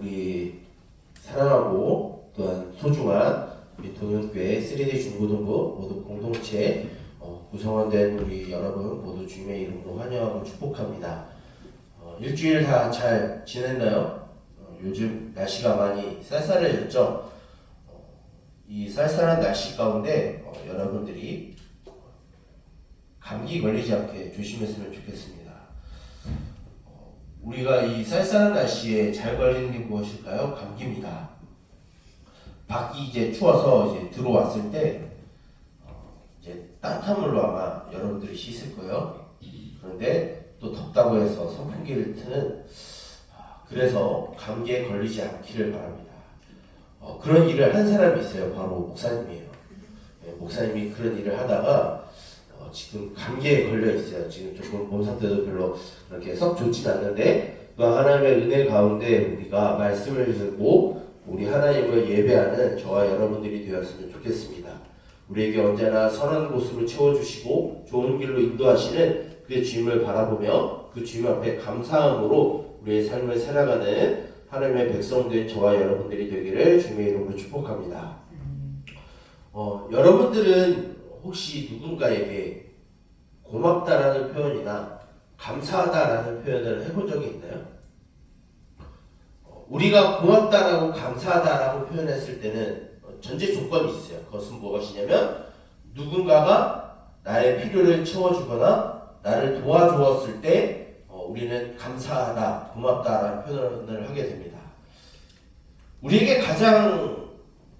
우리 사랑하고 또한 소중한 우리 동현교회 3D 중고등부 모두 공동체 구성원된 우리 여러분 모두 주님의 이름으로 환영하고 축복합니다. 일주일 다 잘 지냈나요? 요즘 날씨가 많이 쌀쌀해졌죠? 이 쌀쌀한 날씨 가운데 여러분들이 감기 걸리지 않게 조심했으면 좋겠습니다. 우리가 이 쌀쌀한 날씨에 잘 걸리는 게 무엇일까요? 감기입니다. 밖이 이제 추워서 이제 들어왔을 때 이제 따뜻한 물로 아마 여러분들이 씻을 거예요. 그런데 또 덥다고 해서 선풍기를 트는 그래서 감기에 걸리지 않기를 바랍니다. 그런 일을 한 사람이 있어요. 바로 목사님이에요. 목사님이 그런 일을 하다가 지금 감기에 걸려 있어요. 지금 조금 몸 상태도 별로 그렇게 썩 좋진 않는데 또 하나님의 은혜 가운데 우리가 말씀을 듣고 우리 하나님을 예배하는 저와 여러분들이 되었으면 좋겠습니다. 우리에게 언제나 선한 곳으로 채워주시고 좋은 길로 인도하시는 그 주님을 바라보며 그 주님 앞에 감사함으로 우리의 삶을 살아가는 하나님의 백성된 저와 여러분들이 되기를 주님의 이름으로 축복합니다. 여러분들은 혹시 누군가에게 고맙다라는 표현이나 감사하다라는 표현을 해본 적이 있나요? 우리가 고맙다라고 감사하다라고 표현했을 때는 전제 조건이 있어요. 그것은 무엇이냐면 누군가가 나의 필요를 채워주거나 나를 도와주었을 때 우리는 감사하다, 고맙다라는 표현을 하게 됩니다. 우리에게 가장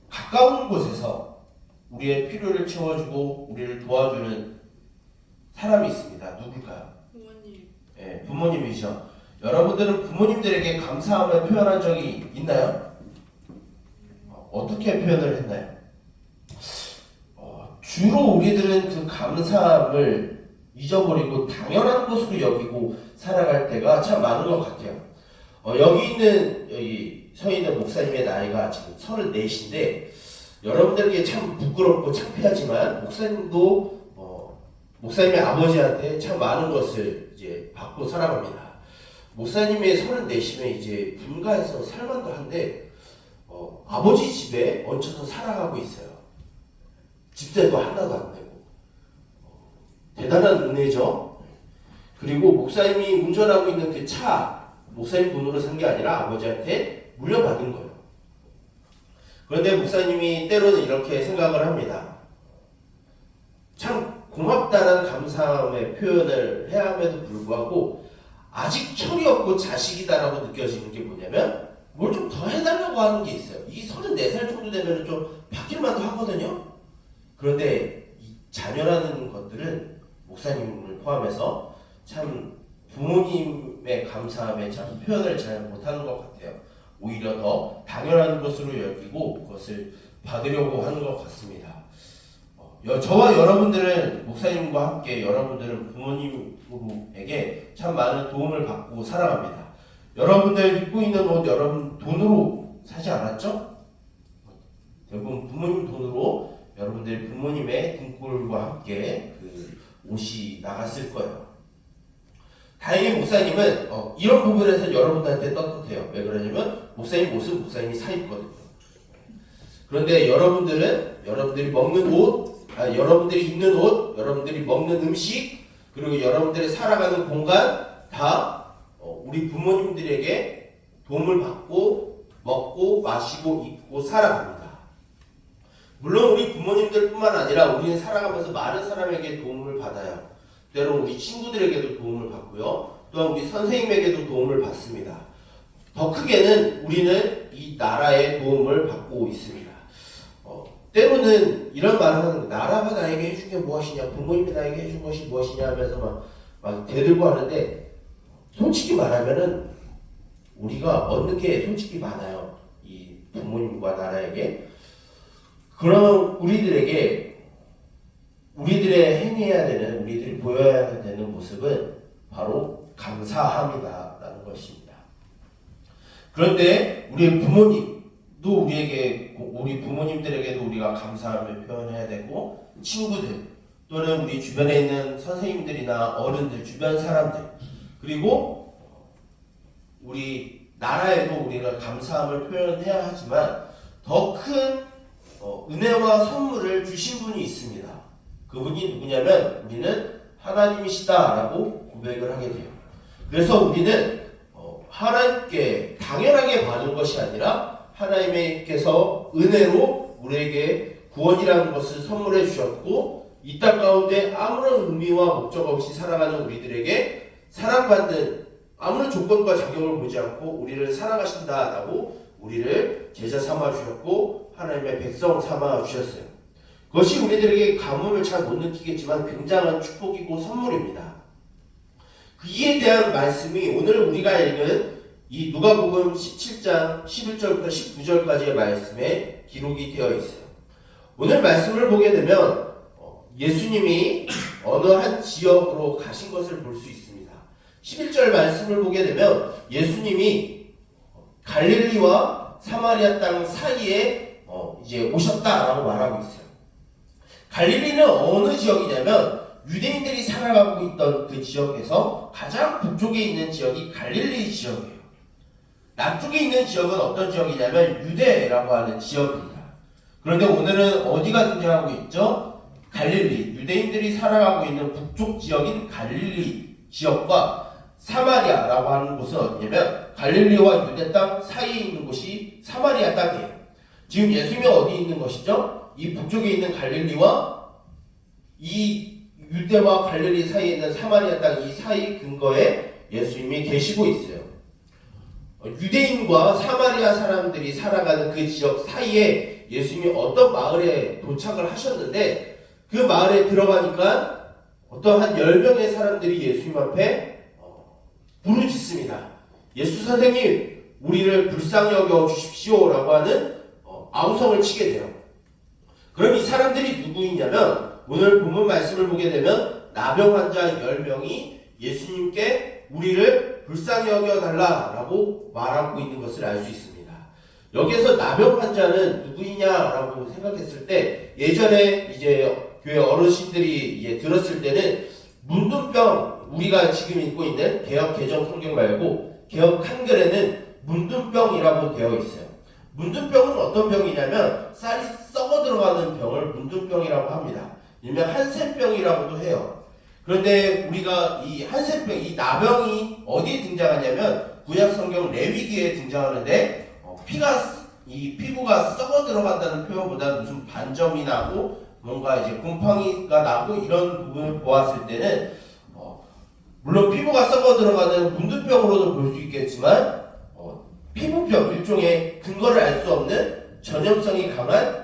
가까운 곳에서 우리의 필요를 채워주고 우리를 도와주는 사람이 있습니다. 누굴까요? 부모님. 네, 부모님이죠. 여러분들은 부모님들에게 감사함을 표현한 적이 있나요? 어떻게 표현을 했나요? 주로 우리들은 그 감사함을 잊어버리고 당연한 것으로 여기고 살아갈 때가 참 많은 것 같아요. 여기 서 있는 목사님의 나이가 지금 34인데 여러분들에게 참 부끄럽고 창피하지만 목사님의 아버지한테 참 많은 것을 이제 받고 살아갑니다. 목사님의 34이면 이제 분가해서 살만도 한데 아버지 집에 얹혀서 살아가고 있어요. 집세도 하나도 안 내고 대단한 은혜죠. 그리고 목사님이 운전하고 있는 그 차 목사님 돈으로 산 게 아니라 아버지한테 물려받은 거예요. 그런데 목사님이 때로는 이렇게 생각을 합니다. 참 고맙다는 감사함의 표현을 해야 함에도 불구하고 아직 철이 없고 자식이다라고 느껴지는 게 뭐냐면 뭘 좀 더 해달라고 하는 게 있어요. 이 34살 정도 되면 좀 바뀔만도 하거든요. 그런데 이 자녀라는 것들은 목사님을 포함해서 참 부모님의 감사함에 참 표현을 잘 못하는 것 같아요. 오히려 더 당연한 것으로 여기고 그것을 받으려고 하는 것 같습니다. 저와 여러분들은 목사님과 함께 여러분들은 부모님에게 참 많은 도움을 받고 살아갑니다. 여러분들 입고 있는 옷 여러분 돈으로 사지 않았죠? 대부분 부모님 돈으로 여러분들 부모님의 등골과 함께 그 옷이 나갔을 거예요. 다행히 목사님은 이런 부분에서 여러분들한테 떳떳해요. 왜 그러냐면 목사님 옷은 목사님이 사 입거든요. 그런데 여러분들이 먹는 옷, 여러분들이 입는 옷, 여러분들이 먹는 음식, 그리고 여러분들이 살아가는 공간 다 우리 부모님들에게 도움을 받고 먹고 마시고 입고 살아갑니다. 물론 우리 부모님들뿐만 아니라 우리는 살아가면서 많은 사람에게 도움을 받아요. 때로 우리 친구들에게도 도움을 받고요. 또한 우리 선생님에게도 도움을 받습니다. 더 크게는 우리는 이 나라의 도움을 받고 있습니다. 때로는 이런 말을 하는 거예요. 나라가 나에게 해준 게 무엇이냐, 부모님이 나에게 해준 것이 무엇이냐 하면서 막 대들고 하는데 솔직히 말하면은 우리가 얻는 게 솔직히 많아요. 이 부모님과 나라에게. 그러면 우리들의 행해야 되는, 우리들이 보여야 되는 모습은 바로 감사함이다라는 것입니다. 그런데 우리 부모님도 우리 부모님들에게도 우리가 감사함을 표현해야 되고, 친구들 또는 우리 주변에 있는 선생님들이나 어른들, 주변 사람들, 그리고 우리 나라에도 우리가 감사함을 표현해야 하지만 더 큰 은혜와 선물을 주신 분이 있습니다. 그분이 누구냐면 우리는 하나님이시다라고 고백을 하게 돼요. 그래서 우리는 하나님께 당연하게 받은 것이 아니라 하나님께서 은혜로 우리에게 구원이라는 것을 선물해 주셨고 이 땅 가운데 아무런 의미와 목적 없이 살아가는 우리들에게 사랑받는 아무런 조건과 자격을 보지 않고 우리를 사랑하신다라고 우리를 제자 삼아 주셨고 하나님의 백성 삼아 주셨어요. 그것이 우리들에게 가뭄을 잘 못 느끼겠지만 굉장한 축복이고 선물입니다. 이에 대한 말씀이 오늘 우리가 읽은 이 누가복음 17장 11절부터 19절까지의 말씀에 기록이 되어 있어요. 오늘 말씀을 보게 되면 예수님이 어느 한 지역으로 가신 것을 볼 수 있습니다. 11절 말씀을 보게 되면 예수님이 갈릴리와 사마리아 땅 사이에 이제 오셨다라고 말하고 있어요. 갈릴리는 어느 지역이냐면 유대인들이 살아가고 있던 그 지역에서 가장 북쪽에 있는 지역이 갈릴리 지역이에요. 남쪽에 있는 지역은 어떤 지역이냐면 유대라고 하는 지역입니다. 그런데 오늘은 어디가 등장하고 있죠? 갈릴리, 유대인들이 살아가고 있는 북쪽 지역인 갈릴리 지역과 사마리아라고 하는 곳은 어디냐면 갈릴리와 유대 땅 사이에 있는 곳이 사마리아 땅이에요. 지금 예수님이 어디 있는 것이죠? 이 북쪽에 있는 갈릴리와 이 유대와 갈릴리 사이에 있는 사마리아 땅 이 사이 근거에 예수님이 계시고 있어요. 유대인과 사마리아 사람들이 살아가는 그 지역 사이에 예수님이 어떤 마을에 도착을 하셨는데 그 마을에 들어가니까 어떤 한 10명의 사람들이 예수님 앞에 부르짖습니다. 예수 선생님, 우리를 불쌍히 여겨 주십시오라고 하는 아우성을 치게 돼요. 그럼 이 사람들이 누구이냐면 오늘 본문 말씀을 보게 되면 나병 환자 10명이 예수님께 우리를 불쌍히 여겨달라라고 말하고 있는 것을 알 수 있습니다. 여기에서 나병 환자는 누구이냐라고 생각했을 때 예전에 이제 교회 어르신들이 이제 들었을 때는 문둥병, 우리가 지금 읽고 있는 개역 개정 성경 말고 개역 한글에는 문둥병이라고 되어 있어요. 문둥병은 어떤 병이냐면 쌀이 썩어 들어가는 병을 문둥병이라고 합니다. 일명 한센병이라고도 해요. 그런데 우리가 이 한센병, 이 나병이 어디에 등장하냐면 구약 성경 레위기에 등장하는데 이 피부가 썩어 들어간다는 표현보다 무슨 반점이 나고 뭔가 이제 곰팡이가 나고 이런 부분을 보았을 때는 물론 피부가 썩어 들어가는 문둥병으로도 볼 수 있겠지만 피부병, 일종의 근거를 알 수 없는 전염성이 강한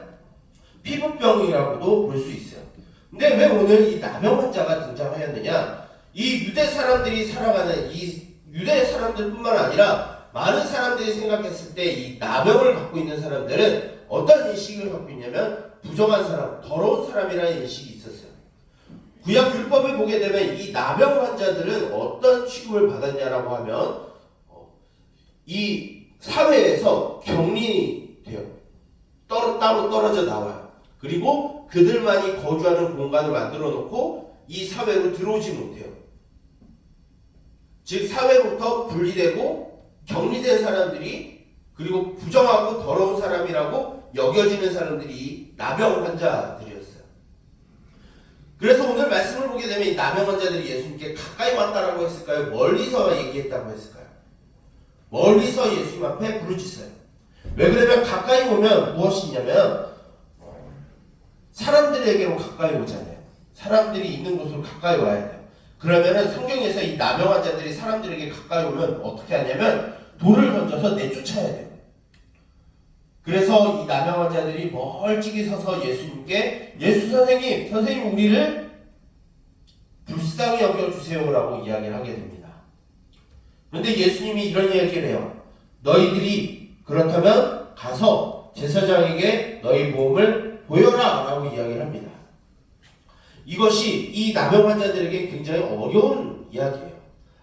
피부병이라고도 볼 수 있어요. 근데 왜 오늘 이 나병 환자가 등장하였느냐? 이 유대 사람들이 살아가는 이 유대 사람들뿐만 아니라 많은 사람들이 생각했을 때 이 나병을 갖고 있는 사람들은 어떤 인식을 갖고 있냐면 부정한 사람, 더러운 사람이라는 인식이 있었어요. 구약 율법을 보게 되면 이 나병 환자들은 어떤 취급을 받았냐라고 하면 이 사회에서 격리돼요. 따로 떨어져 나와요. 그리고 그들만이 거주하는 공간을 만들어 놓고 이 사회로 들어오지 못해요. 즉 사회부터 분리되고 격리된 사람들이 그리고 부정하고 더러운 사람이라고 여겨지는 사람들이 나병 환자들이었어요. 그래서 오늘 말씀을 보게 되면 이 나병 환자들이 예수님께 가까이 왔다라고 했을까요? 멀리서 얘기했다고 했을까요? 멀리서 예수님 앞에 부르짖어요. 왜 그러면 가까이 오면 무엇이 있냐면 사람들에게로 가까이 오잖아요. 사람들이 있는 곳으로 가까이 와야 돼요. 그러면은 성경에서 이 나병 환자들이 사람들에게 가까이 오면 어떻게 하냐면 돌을 던져서 내쫓아야 돼요. 그래서 이 나병 환자들이 멀찍이 서서 예수님께 예수 선생님 우리를 불쌍히 여겨주세요라고 이야기를 하게 됩니다. 그런데 예수님이 이런 이야기를 해요. 너희들이 그렇다면 가서 제사장에게 너희 몸을 보여라 라고 이야기를 합니다. 이것이 이 나병 환자들에게 굉장히 어려운 이야기예요.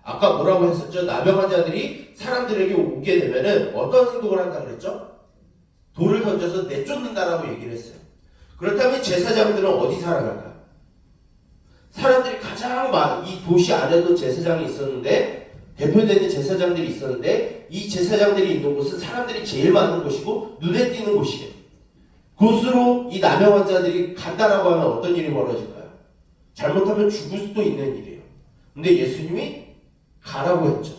아까 뭐라고 했었죠? 나병 환자들이 사람들에게 오게 되면은 어떤 행동을 한다 그랬죠? 돌을 던져서 내쫓는다라고 얘기를 했어요. 그렇다면 제사장들은 어디 살아갈까요? 사람들이 가장 많은 이 도시 안에도 제사장이 있었는데 대표되는 제사장들이 있었는데 이 제사장들이 있는 곳은 사람들이 제일 많은 곳이고 눈에 띄는 곳이에요. 그곳으로 이 나병 환자들이 간다라고 하면 어떤 일이 벌어질까요? 잘못하면 죽을 수도 있는 일이에요. 근데 예수님이 가라고 했죠.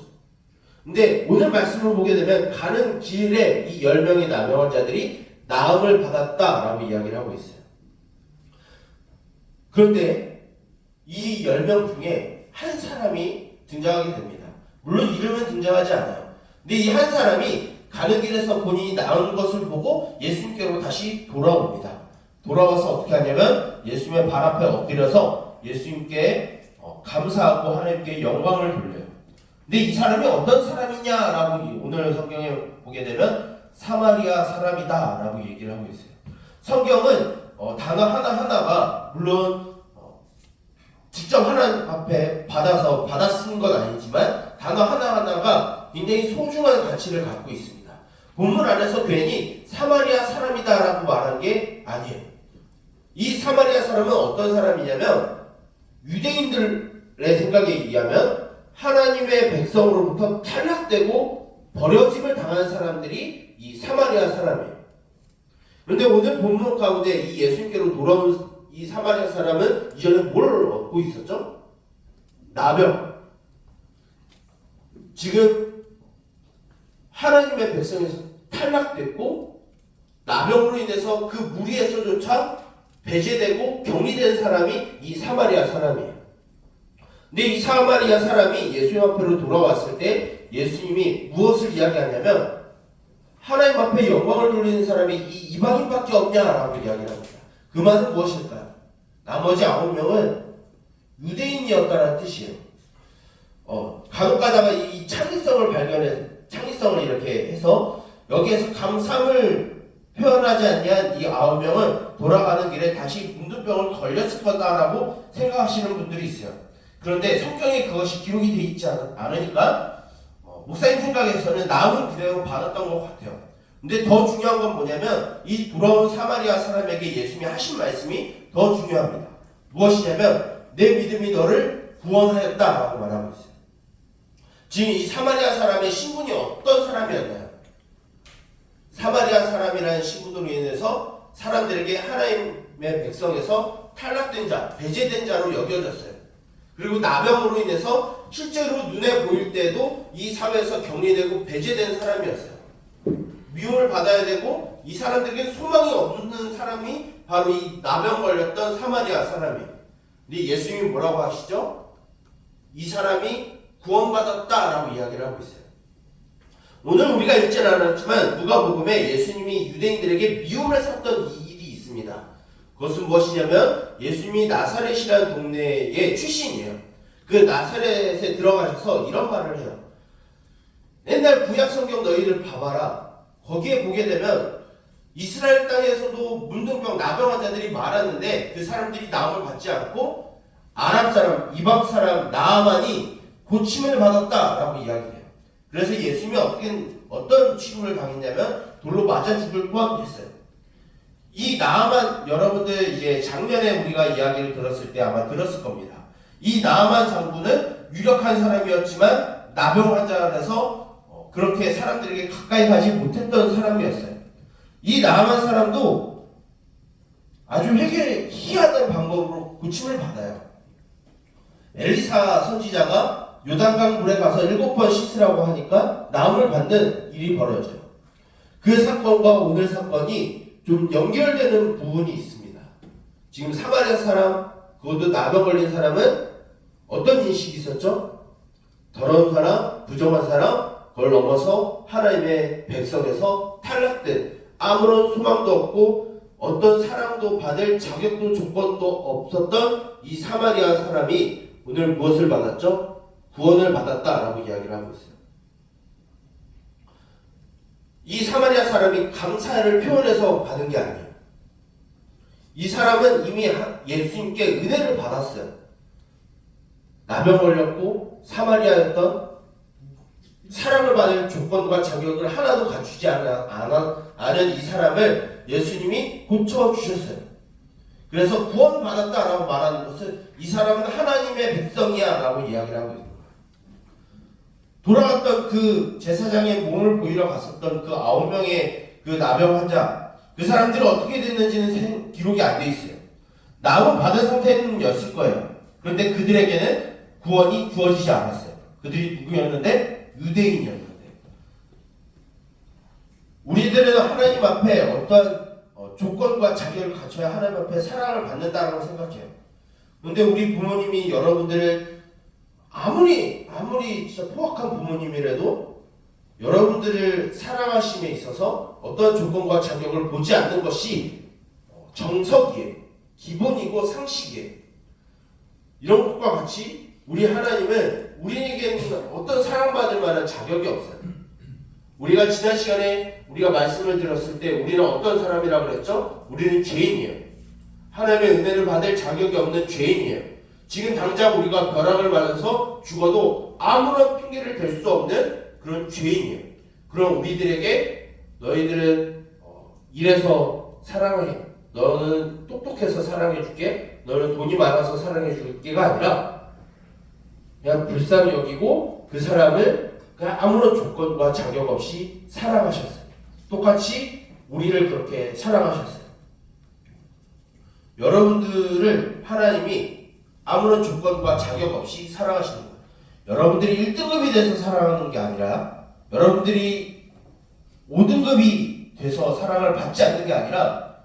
근데 오늘 말씀을 보게 되면 가는 길에 이 10명의 나병 환자들이 나음을 받았다라고 이야기를 하고 있어요. 그런데 이 10명 중에 한 사람이 등장하게 됩니다. 물론 이름은 등장하지 않아요. 근데 이 한 사람이 가는 길에서 본인이 나은 것을 보고 예수님께로 다시 돌아옵니다. 돌아와서 어떻게 하냐면 예수님의 발 앞에 엎드려서 예수님께 감사하고 하나님께 영광을 돌려요. 근데 이 사람이 어떤 사람이냐라고 오늘 성경에 보게 되면 사마리아 사람이다라고 얘기를 하고 있어요. 성경은 단어 하나하나가 물론 직접 하나님 앞에 받아 쓴 건 아니지만 단어 하나하나가 굉장히 소중한 가치를 갖고 있습니다. 본문 안에서 괜히 사마리아 사람이다라고 말한 게 아니에요. 이 사마리아 사람은 어떤 사람이냐면 유대인들의 생각에 의하면 하나님의 백성으로부터 탈락되고 버려짐을 당한 사람들이 이 사마리아 사람이에요. 그런데 오늘 본문 가운데 이 예수님께로 돌아온 이 사마리아 사람은 이전에 뭘 얻고 있었죠? 나병. 지금 하나님의 백성에서 탈락됐고 나병으로 인해서 그 무리에서조차 배제되고 격리된 사람이 이 사마리아 사람이에요. 근데 이 사마리아 사람이 예수님 앞으로 돌아왔을 때 예수님이 무엇을 이야기하냐면 하나님 앞에 영광을 돌리는 사람이 이 이방인밖에 없냐라고 이야기를 합니다. 그 말은 무엇일까요? 나머지 9명은 유대인이었다는 뜻이에요. 간혹 가다가 이 창의성을 이렇게 해서 여기에서 감사함을 표현하지 않는 이 9명은 돌아가는 길에 다시 문둥병을 걸렸을 거다라고 생각하시는 분들이 있어요. 그런데 성경에 그것이 기록이 되어 있지 않으니까 목사님 생각에서는 나음은 그대로 받았던 것 같아요. 근데 더 중요한 건 뭐냐면 이 돌아온 사마리아 사람에게 예수님이 하신 말씀이 더 중요합니다. 무엇이냐면 내 믿음이 너를 구원하였다라고 말하고 있어요. 지금 이 사마리아 사람의 신분이 어떤 사람이었나요? 사마리아 사람이라는 신분으로 인해서 사람들에게 하나님의 백성에서 탈락된 자, 배제된 자로 여겨졌어요. 그리고 나병으로 인해서 실제로 눈에 보일 때도 이 사회에서 격리되고 배제된 사람이었어요. 미움을 받아야 되고 이 사람들에게 소망이 없는 사람이 바로 이 나병 걸렸던 사마리아 사람이에요. 근데 예수님이 뭐라고 하시죠? 이 사람이 구원받았다라고 이야기를 하고 있어요. 오늘 우리가 읽지는 않았지만 누가복음에 예수님이 유대인들에게 미움을 샀던 이 일이 있습니다. 그것은 무엇이냐면 예수님이 나사렛이라는 동네의 출신이에요. 그 나사렛에 들어가셔서 이런 말을 해요. 옛날 구약 성경 너희들 봐봐라. 거기에 보게 되면 이스라엘 땅에서도 문둥병, 나병 환자들이 많았는데 그 사람들이 나음을 받지 않고 아랍 사람, 이방 사람 나아만이 고침을 받았다라고 이야기해요. 그래서 예수님이 어떤 취급을 당했냐면 돌로 맞아 죽을 뻔했어요. 이 나아만 여러분들 이제 작년에 우리가 이야기를 들었을 때 아마 들었을 겁니다. 이 나아만 장군은 유력한 사람이었지만 나병 환자라서 그렇게 사람들에게 가까이 가지 못했던 사람이었어요. 이 나아만 사람도 아주 희한한 방법으로 고침을 받아요. 엘리사 선지자가 요단강 물에 가서 7번 씻으라고 하니까 나음을 받는 일이 벌어져요. 그 사건과 오늘 사건이 좀 연결되는 부분이 있습니다. 지금 사마리아 사람, 그것도 나병 걸린 사람은 어떤 인식이 있었죠? 더러운 사람, 부정한 사람, 그걸 넘어서 하나님의 백성에서 탈락된 아무런 소망도 없고 어떤 사랑도 받을 자격도 조건도 없었던 이 사마리아 사람이 오늘 무엇을 받았죠? 구원을 받았다라고 이야기를 하고 있어요. 이 사마리아 사람이 감사를 표현해서 받은 게 아니에요. 이 사람은 이미 예수님께 은혜를 받았어요. 나병 걸렸고 사마리아였던 사랑을 받을 조건과 자격을 하나도 갖추지 않은 이 사람을 예수님이 고쳐주셨어요. 그래서 구원받았다라고 말하는 것은 이 사람은 하나님의 백성이야 라고 이야기를 하고 있는 거예요. 돌아갔던 그 제사장의 몸을 보이러 갔었던 그 9명의 그 나병 환자, 그 사람들이 어떻게 됐는지는 기록이 안 돼 있어요. 나음은 받은 상태였을 거예요. 그런데 그들에게는 구원이 주어지지 않았어요. 그들이 누구였는데? 유대인이었는데. 우리들은 하나님 앞에 어떠한 조건과 자격을 갖춰야 하나님 앞에 사랑을 받는다고 생각해요. 그런데 우리 부모님이 여러분들을 아무리 진짜 포악한 부모님이라도 여러분들을 사랑하심에 있어서 어떤 조건과 자격을 보지 않는 것이 정석이에요. 기본이고 상식이에요. 이런 것과 같이 우리 하나님은 우리에게는 어떤 사랑받을 만한 자격이 없어요. 우리가 지난 시간에 우리가 말씀을 들었을 때 우리는 어떤 사람이라고 그랬죠? 우리는 죄인이에요. 하나님의 은혜를 받을 자격이 없는 죄인이에요. 지금 당장 우리가 벼락을 맞아서 죽어도 아무런 핑계를 댈 수 없는 그런 죄인이에요. 그럼 우리들에게 너희들은 이래서 사랑해. 너는 똑똑해서 사랑해줄게. 너는 돈이 많아서 사랑해줄게가 아니라 그냥 불쌍히 여기고 그 사람을 그냥 아무런 조건과 자격 없이 사랑하셨어요. 똑같이 우리를 그렇게 사랑하셨어요. 여러분들을 하나님이 아무런 조건과 자격 없이 사랑하시는 거예요. 여러분들이 1등급이 돼서 사랑하는 게 아니라 여러분들이 5등급이 돼서 사랑을 받지 않는 게 아니라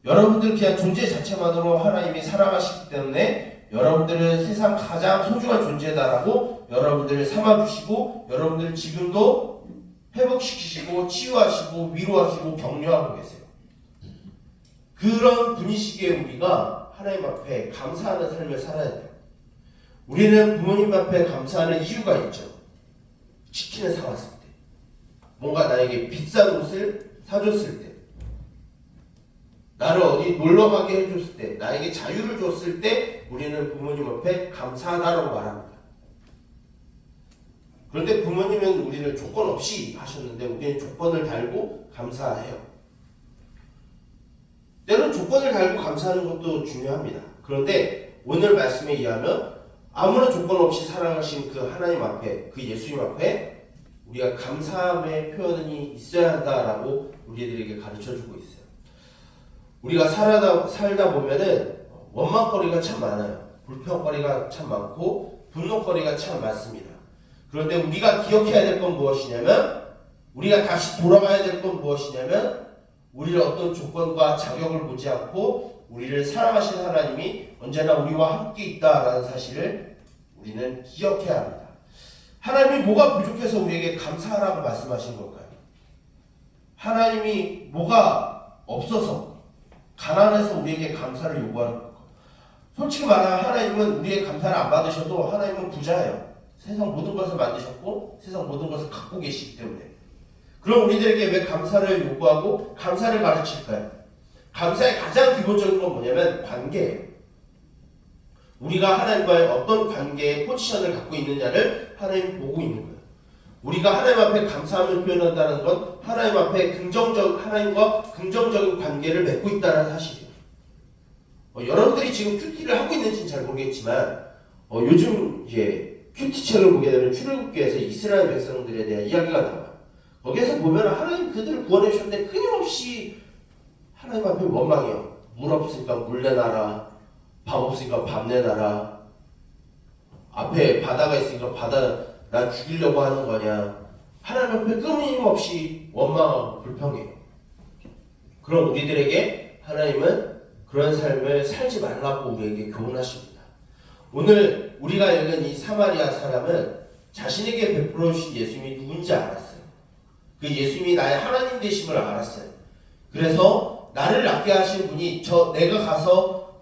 여러분들 그냥 존재 자체만으로 하나님이 사랑하시기 때문에 여러분들은 세상 가장 소중한 존재다라고 여러분들을 삼아주시고 여러분들을 지금도 회복시키시고 치유하시고 위로하시고 격려하고 계세요. 그런 분이시기에 우리가 하나님 앞에 감사하는 삶을 살아야 돼요. 우리는 부모님 앞에 감사하는 이유가 있죠. 치킨을 사왔을 때, 뭔가 나에게 비싼 옷을 사줬을 때, 나를 어디 놀러 가게 해줬을 때, 나에게 자유를 줬을 때 우리는 부모님 앞에 감사하다라고 말합니다. 그런데 부모님은 우리를 조건 없이 하셨는데 우리는 조건을 달고 감사해요. 때론 조건을 달고 감사하는 것도 중요합니다. 그런데 오늘 말씀에 의하면 아무런 조건 없이 사랑하신 그 하나님 앞에, 그 예수님 앞에 우리가 감사함의 표현이 있어야 한다라고 우리들에게 가르쳐주고 있어요. 우리가 살다 보면은 원망거리가 참 많아요. 불평거리가 참 많고 분노거리가 참 많습니다. 그런데 우리가 기억해야 될 건 무엇이냐면, 우리가 다시 돌아가야 될 건 무엇이냐면, 우리를 어떤 조건과 자격을 보지 않고 우리를 사랑하신 하나님이 언제나 우리와 함께 있다라는 사실을 우리는 기억해야 합니다. 하나님이 뭐가 부족해서 우리에게 감사하라고 말씀하신 걸까요? 하나님이 뭐가 없어서, 가난해서 우리에게 감사를 요구하는 걸까요? 솔직히 말하면 하나님은 우리의 감사를 안 받으셔도 하나님은 부자예요. 세상 모든 것을 만드셨고 세상 모든 것을 갖고 계시기 때문에. 그럼 우리들에게 왜 감사를 요구하고 감사를 가르칠까요? 감사의 가장 기본적인 건 뭐냐면 관계예요. 우리가 하나님과의 어떤 관계의 포지션을 갖고 있느냐를 하나님이 보고 있는 거예요. 우리가 하나님 앞에 감사함을 표현한다는 건 하나님 앞에 하나님과 긍정적인 관계를 맺고 있다는 사실이에요. 여러분들이 지금 큐티를 하고 있는지는 잘 모르겠지만 요즘 이제 큐티 책을 보게 되면 출애굽기에서 이스라엘 백성들에 대한 이야기가 나와요. 거기에서 보면 하나님 그들을 구원해 주셨는데 끊임없이 하나님 앞에 원망해요. 물 없으니까 물 내놔라. 밥 없으니까 밥 내놔라. 앞에 바다가 있으니까 바다 나 죽이려고 하는 거냐. 하나님 앞에 끊임없이 원망하고 불평해요. 그럼 우리들에게 하나님은 그런 삶을 살지 말라고 우리에게 교훈하십니다. 오늘 우리가 읽은 이 사마리아 사람은 자신에게 베풀어 주신 예수님이 누군지 알았어요. 그 예수님이 나의 하나님 되심을 알았어요. 그래서 나를 낫게 하신 분이 내가 가서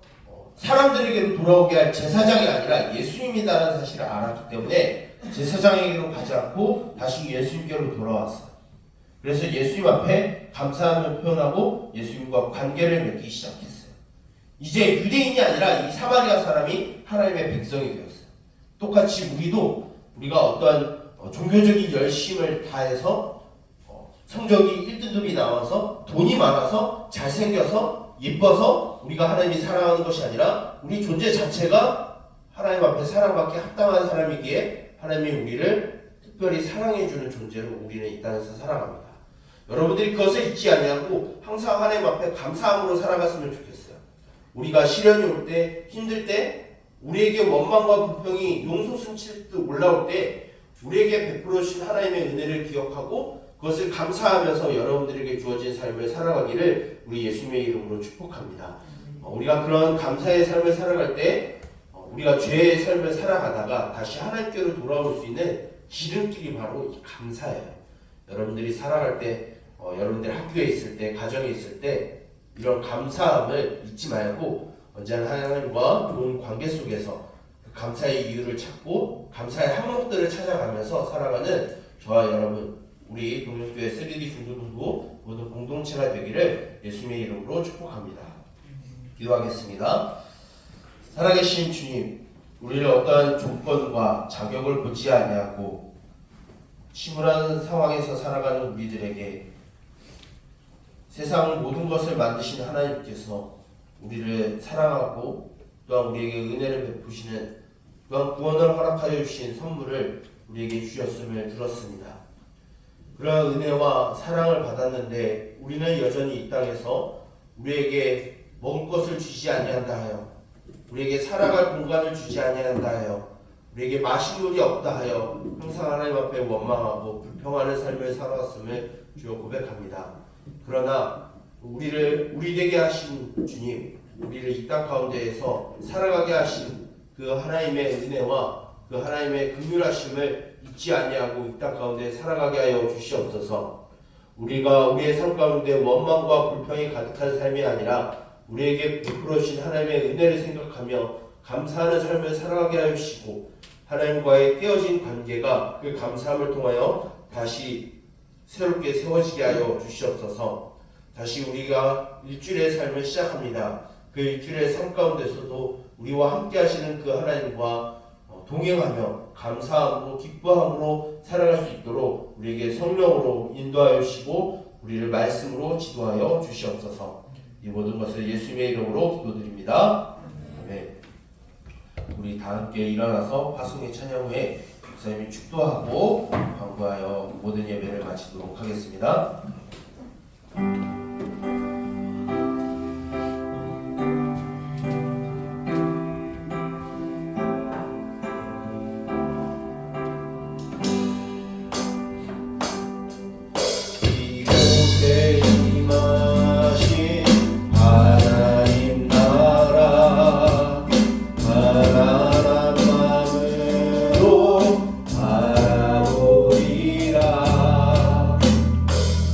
사람들에게로 돌아오게 할 제사장이 아니라 예수님이다라는 사실을 알았기 때문에 제사장에게로 가지 않고 다시 예수님께로 돌아왔어요. 그래서 예수님 앞에 감사함을 표현하고 예수님과 관계를 맺기 시작했어요. 이제 유대인이 아니라 이 사마리아 사람이 하나님의 백성이 되었어요. 똑같이 우리가 어떠한 종교적인 열심을 다해서 성적이 1등급이 나와서 돈이 많아서 잘생겨서 예뻐서 우리가 하나님이 사랑하는 것이 아니라 우리 존재 자체가 하나님 앞에 사랑받기 합당한 사람이기에 하나님이 우리를 특별히 사랑해주는 존재로 우리는 이 땅에서 살아갑니다. 여러분들이 그것을 잊지 아니하고 항상 하나님 앞에 감사함으로 살아갔으면 좋겠어요. 우리가 시련이 올 때, 힘들 때, 우리에게 원망과 불평이 용솟음치듯 올라올 때 우리에게 베풀어 주신 하나님의 은혜를 기억하고 그것을 감사하면서 여러분들에게 주어진 삶을 살아가기를 우리 예수님의 이름으로 축복합니다. 우리가 그런 감사의 삶을 살아갈 때 우리가 죄의 삶을 살아가다가 다시 하나님께로 돌아올 수 있는 지름길이 바로 이 감사예요. 여러분들이 살아갈 때, 여러분들 학교에 있을 때, 가정에 있을 때 이런 감사함을 잊지 말고 언제나 하나님과 좋은 관계 속에서 그 감사의 이유를 찾고 감사의 항목들을 찾아가면서 살아가는 저와 여러분, 우리 동명교회 3D 중고등부 모든 공동체가 되기를 예수님의 이름으로 축복합니다. 기도하겠습니다. 살아계신 주님, 우리를 어떠한 조건과 자격을 보지 아니하고 침울한 상황에서 살아가는 우리들에게 세상 모든 것을 만드신 하나님께서 우리를 사랑하고 또한 우리에게 은혜를 베푸시는 또한 구원을 허락하여 주신 선물을 우리에게 주셨음을 들었습니다. 그런 은혜와 사랑을 받았는데 우리는 여전히 이 땅에서 우리에게 먹을 것을 주지 아니한다 하여, 우리에게 살아갈 공간을 주지 아니한다 하여, 우리에게 마실 물이 없다 하여 항상 하나님 앞에 원망하고 불평하는 삶을 살아갔음을 주여 고백합니다. 그러나 우리 되게 하신 주님, 우리를 이 땅 가운데에서 살아가게 하신 그 하나님의 은혜와 그 하나님의 긍휼하심을 잊지 아니하고 이 땅 가운데 살아가게 하여 주시옵소서. 우리가 우리의 삶 가운데 원망과 불평이 가득한 삶이 아니라 우리에게 베풀어 주신 하나님의 은혜를 생각하며 감사하는 삶을 살아가게 하여 주시고 하나님과의 깨어진 관계가 그 감사함을 통하여 다시 새롭게 세워지게 하여 주시옵소서. 다시 우리가 일주일의 삶을 시작합니다. 그 일주일의 삶 가운데서도 우리와 함께 하시는 그 하나님과 동행하며 감사함으로 기뻐함으로 살아갈 수 있도록 우리에게 성령으로 인도하여 주시고 우리를 말씀으로 지도하여 주시옵소서. 이 모든 것을 예수님의 이름으로 기도드립니다. 아멘. 우리 다 함께 일어나서 화성의 찬양 후에 목사님이 축도하고 광고하여 모든 예배를 마치도록 하겠습니다. 바라보리라.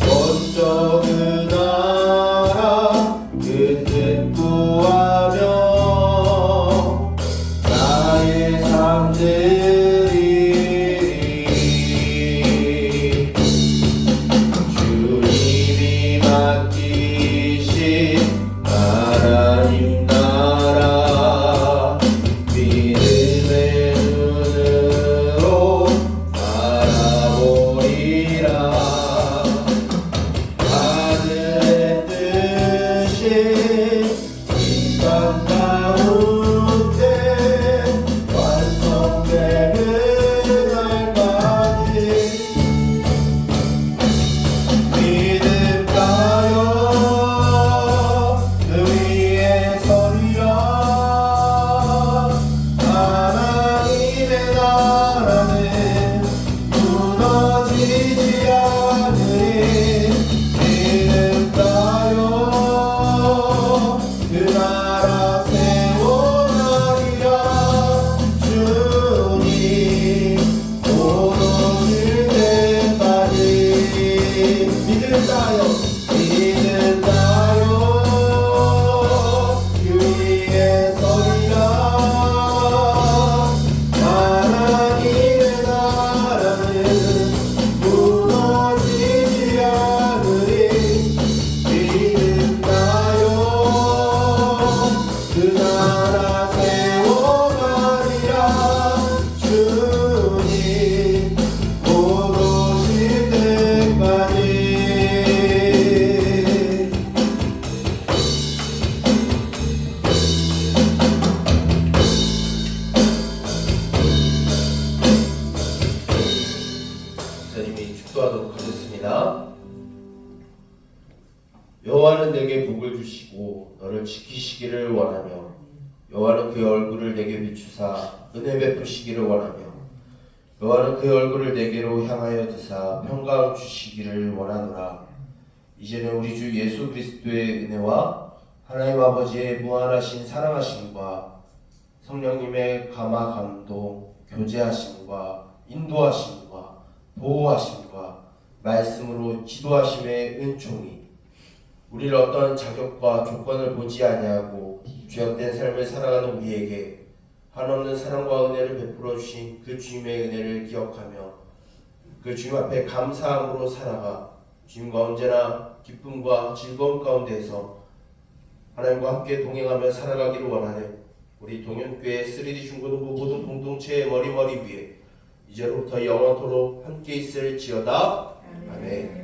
먼저 그 기도하도록 하겠습니다. 여호와는 내게 복을 주시고 너를 지키시기를 원하며 여호와는 그의 얼굴을 내게 비추사 은혜 베푸시기를 원하며 여호와는 그의 얼굴을 내게로 향하여 드사 평강 주시기를 원하노라. 이제는 우리 주 예수 그리스도의 은혜와 하나님 아버지의 무한하신 사랑하심과 성령님의 감화 감동 교제하심과 인도하심과 보호하심과 말씀으로 지도하심의 은총이 우리를 어떤 자격과 조건을 보지 아니하고 죄악된 삶을 살아가는 우리에게 한없는 사랑과 은혜를 베풀어 주신 그 주님의 은혜를 기억하며 그 주님 앞에 감사함으로 살아가 주님과 언제나 기쁨과 즐거움 가운데에서 하나님과 함께 동행하며 살아가기를 원하는 우리 동현교회 3D 중고등부 모든 공동체의 머리머리 위에 이제로부터 영원토록 함께 있을지어다. 아멘.